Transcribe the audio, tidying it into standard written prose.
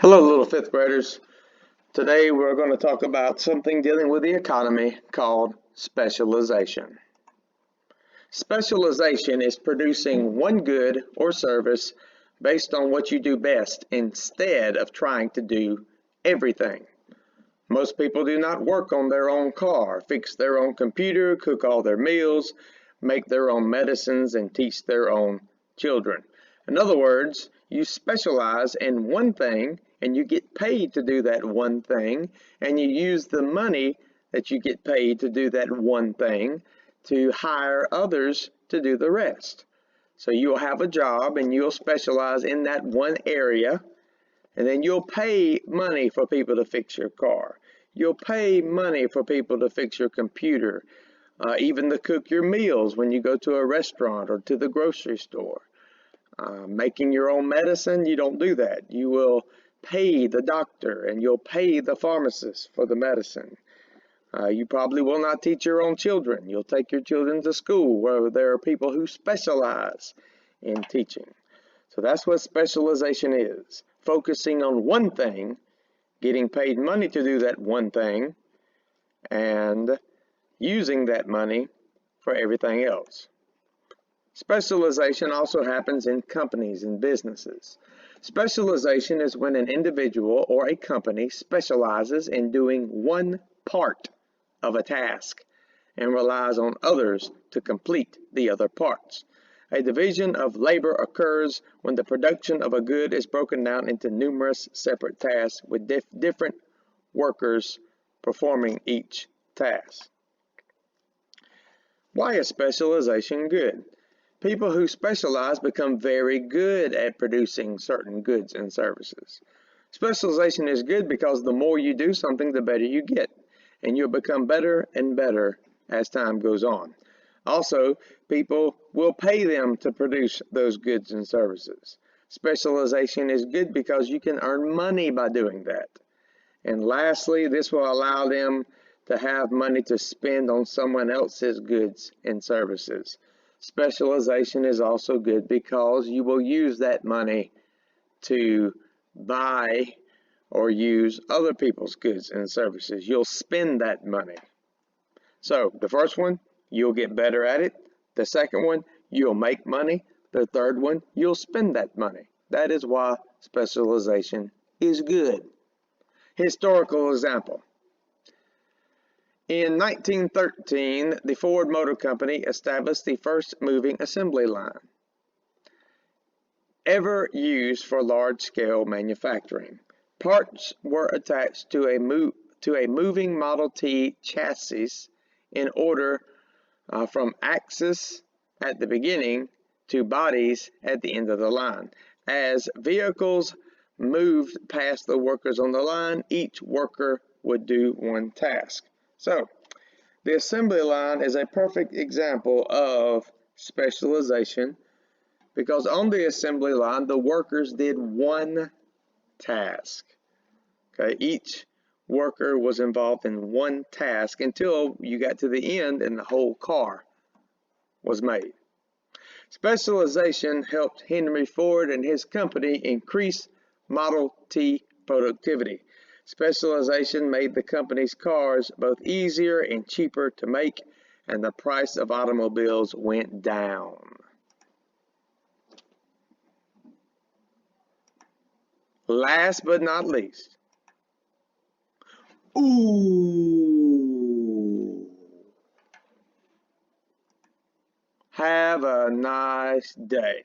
Hello, little fifth graders. Today we're going to talk about something dealing with the economy called specialization. Specialization is producing one good or service based on what you do best instead of trying to do everything. Most people do not work on their own car, fix their own computer, cook all their meals, make their own medicines, and teach their own children. In other words, you specialize in one thing and you get paid to do that one thing, and you use the money that you get paid to do that one thing to hire others to do the rest. So you'll have a job and you'll specialize in that one area, and then you'll pay money for people to fix your car. You'll pay money for people to fix your computer, even to cook your meals when you go to a restaurant or to the grocery store. Making your own medicine, you don't do that. You will pay the doctor and you'll pay the pharmacist for the medicine. You probably will not teach your own children. You'll take your children to school where there are people who specialize in teaching. So that's what specialization is. Focusing on one thing, getting paid money to do that one thing, and using that money for everything else. Specialization also happens in companies and businesses. Specialization is when an individual or a company specializes in doing one part of a task and relies on others to complete the other parts. A division of labor occurs when the production of a good is broken down into numerous separate tasks with different workers performing each task. Why is specialization good? People who specialize become very good at producing certain goods and services. Specialization is good because the more you do something, the better you get, and you'll become better and better as time goes on. Also, people will pay them to produce those goods and services. Specialization is good because you can earn money by doing that. And lastly, this will allow them to have money to spend on someone else's goods and services. Specialization is also good because you will use that money to buy or use other people's goods and services. You'll spend that money. So the first one, you'll get better at it. The second one, you'll make money. The third one, you'll spend that money. That is why specialization is good. Historical example. In 1913, the Ford Motor Company established the first moving assembly line ever used for large-scale manufacturing. Parts were attached to a moving Model T chassis in order from axis at the beginning to bodies at the end of the line. As vehicles moved past the workers on the line, each worker would do one task. So, the assembly line is a perfect example of specialization because on the assembly line, the workers did one task. Okay, each worker was involved in one task until you got to the end and the whole car was made. Specialization helped Henry Ford and his company increase Model T productivity. Specialization made the company's cars both easier and cheaper to make, and the price of automobiles went down. Last but not least, ooh, have a nice day.